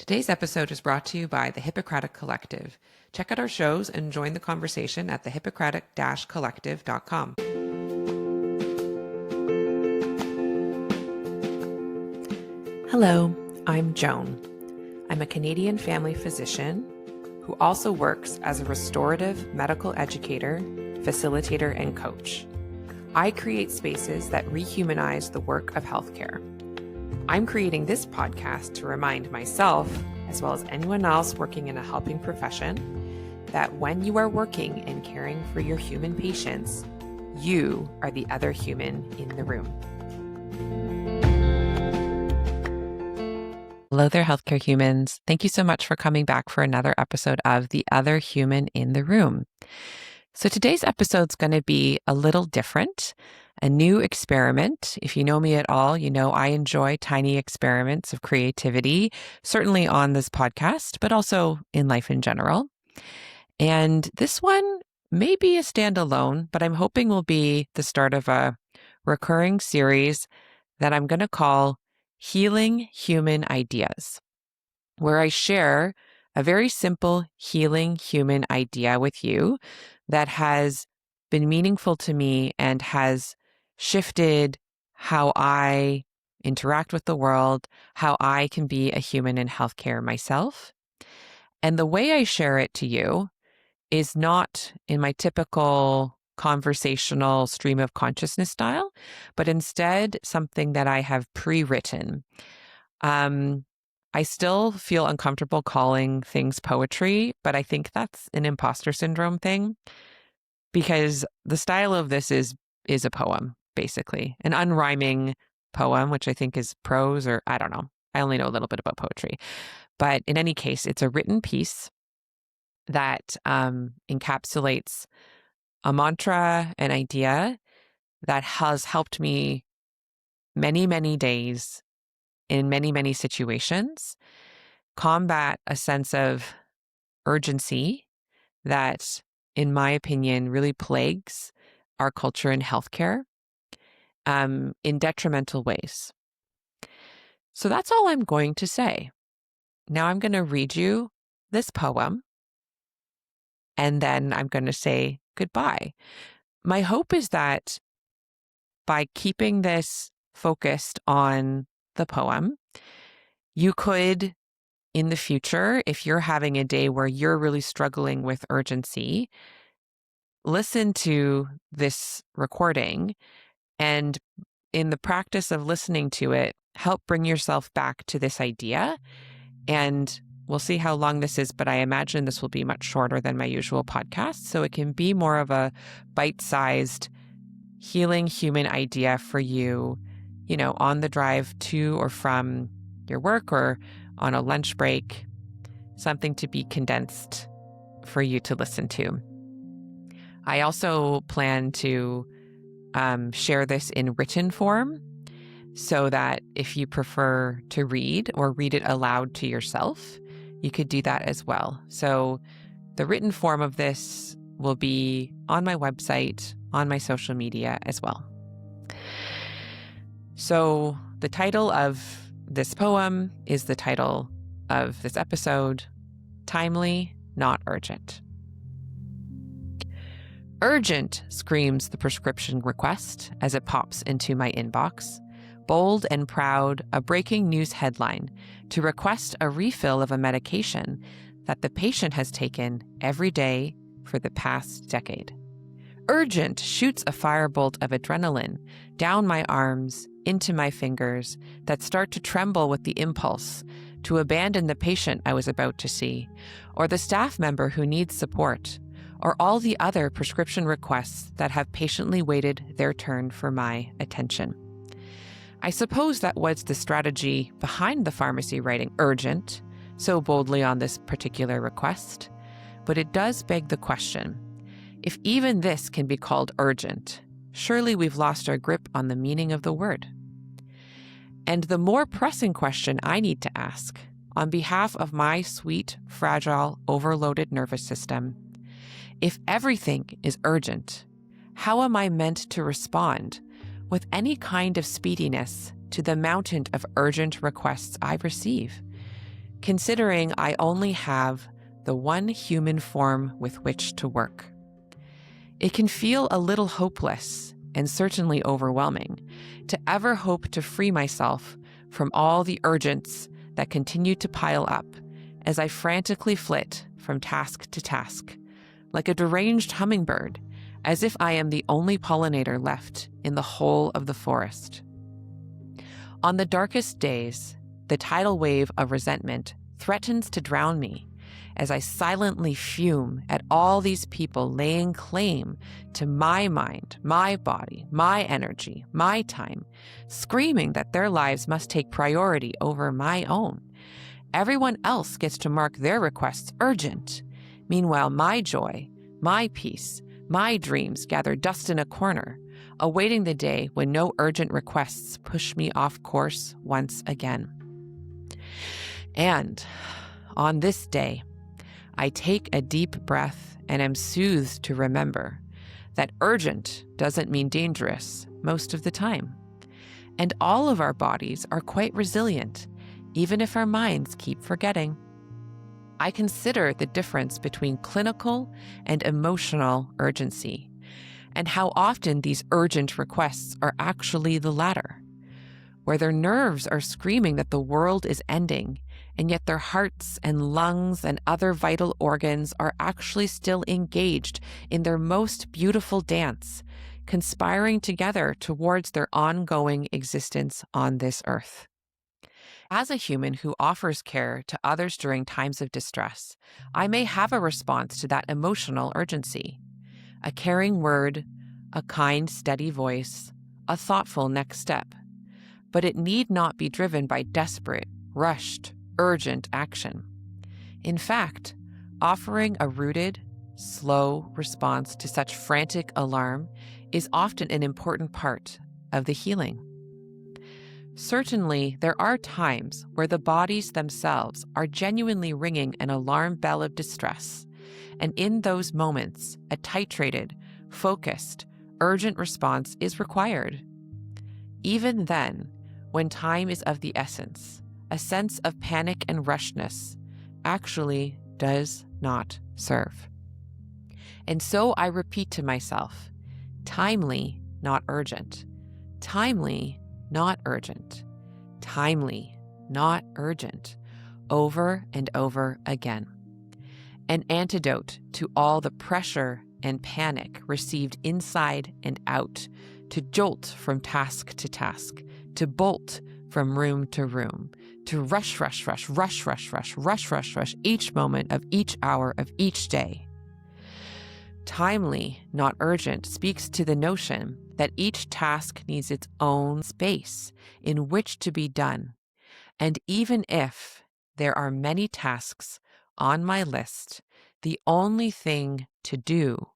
Today's episode is brought to you by the Hippocratic Collective. Check out our shows and join the conversation at thehippocratic-collective.com. Hello, I'm Joan. I'm a Canadian family physician who also works as a restorative medical educator, facilitator, and coach. I create spaces that rehumanize the work of healthcare. I'm creating this podcast to remind myself, as well as anyone else working in a helping profession, that when you are working and caring for your human patients, you are the other human in the room. Hello there, healthcare humans. Thank you so much for coming back for another episode of The Other Human in the Room. So today's episode is going to be a little different, a new experiment. If you know me at all, you know I enjoy tiny experiments of creativity, certainly on this podcast, but also in life in general. And this one may be a standalone, but I'm hoping will be the start of a recurring series that I'm going to call Healing Human Ideas, where I share a very simple healing human idea with you that has been meaningful to me and has shifted how I interact with the world, how I can be a human in healthcare myself. And the way I share it to you is not in my typical conversational stream of consciousness style, but instead something that I have pre-written. I still feel uncomfortable calling things poetry, but I think that's an imposter syndrome thing because the style of this is a poem, basically, an unrhyming poem, which I think is prose, or I don't know. I only know a little bit about poetry. But in any case, it's a written piece that encapsulates a mantra, an idea that has helped me many, many days in many, many situations combat a sense of urgency that, in my opinion, really plagues our culture in healthcare in detrimental ways. So that's all I'm going to say. Now I'm going to read you this poem, and then I'm going to say goodbye. My hope is that by keeping this focused on the poem, you could, in the future, if you're having a day where you're really struggling with urgency, listen to this recording and, in the practice of listening to it, help bring yourself back to this idea. And we'll see how long this is, but I imagine this will be much shorter than my usual podcast. So it can be more of a bite-sized healing human idea for you, on the drive to or from your work or on a lunch break, something to be condensed for you to listen to. I also plan to share this in written form so that if you prefer to read or read it aloud to yourself, you could do that as well. So the written form of this will be on my website, on my social media as well. So the title of this poem is the title of this episode, Timely, Not Urgent. Urgent, screams the prescription request as it pops into my inbox. Bold and proud, a breaking news headline to request a refill of a medication that the patient has taken every day for the past decade. Urgent shoots a firebolt of adrenaline down my arms, into my fingers that start to tremble with the impulse to abandon the patient I was about to see, or the staff member who needs support, or all the other prescription requests that have patiently waited their turn for my attention. I suppose that was the strategy behind the pharmacy writing urgent so boldly on this particular request, but it does beg the question, if even this can be called urgent, surely we've lost our grip on the meaning of the word. And the more pressing question I need to ask, on behalf of my sweet, fragile, overloaded nervous system, if everything is urgent, how am I meant to respond with any kind of speediness to the mountain of urgent requests I receive? considering I only have the one human form with which to work. It can feel a little hopeless and certainly overwhelming to ever hope to free myself from all the urgents that continue to pile up as I frantically flit from task to task, like a deranged hummingbird, as if I am the only pollinator left in the whole of the forest. On the darkest days, the tidal wave of resentment threatens to drown me as I silently fume at all these people laying claim to my mind, my body, my energy, my time, screaming that their lives must take priority over my own. Everyone else gets to mark their requests urgent. Meanwhile, my joy, my peace, my dreams gather dust in a corner, awaiting the day when no urgent requests push me off course once again. And on this day, I take a deep breath and am soothed to remember that urgent doesn't mean dangerous most of the time. And all of our bodies are quite resilient, even if our minds keep forgetting. I consider the difference between clinical and emotional urgency, and how often these urgent requests are actually the latter, where their nerves are screaming that the world is ending, and yet their hearts and lungs and other vital organs are actually still engaged in their most beautiful dance, conspiring together towards their ongoing existence on this earth. As a human who offers care to others during times of distress, I may have a response to that emotional urgency. A caring word, a kind, steady voice, a thoughtful next step. But it need not be driven by desperate, rushed, urgent action. In fact, offering a rooted, slow response to such frantic alarm is often an important part of the healing. Certainly, there are times where the bodies themselves are genuinely ringing an alarm bell of distress, and in those moments, a titrated, focused, urgent response is required. Even then, when time is of the essence, a sense of panic and rushness actually does not serve. And so I repeat to myself, timely, not urgent. Timely, not urgent. Timely, not urgent. Over and over again. An antidote to all the pressure and panic received inside and out, to jolt from task to task, to bolt from room to room, to rush each moment of each hour of each day. Timely, not urgent, speaks to the notion that each task needs its own space in which to be done. And even if there are many tasks on my list, the only thing to do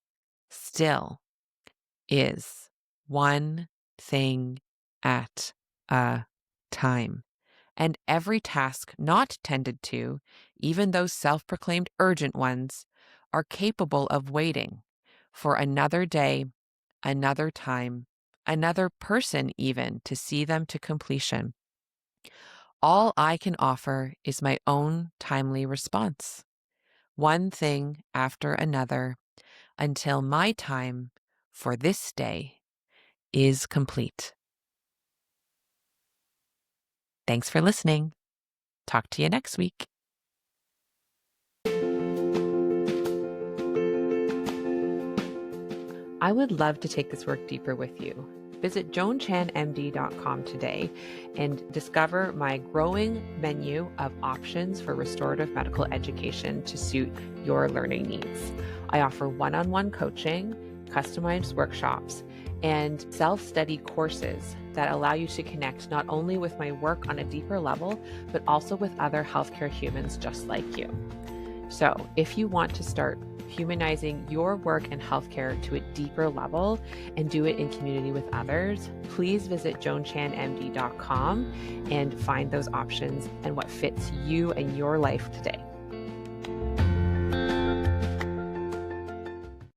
still is one thing at a time. And every task not tended to, even those self-proclaimed urgent ones, are capable of waiting for another day, another time, another person even to see them to completion. All I can offer is my own timely response, one thing after another, until my time for this day is complete. Thanks for listening. Talk to you next week. I would love to take this work deeper with you. Visit joanchanmd.com today and discover my growing menu of options for restorative medical education to suit your learning needs. I offer one-on-one coaching, customized workshops, and self-study courses that allow you to connect not only with my work on a deeper level, but also with other healthcare humans just like you. So if you want to start humanizing your work and healthcare to a deeper level and do it in community with others, please visit joanchanmd.com and find those options and what fits you and your life today.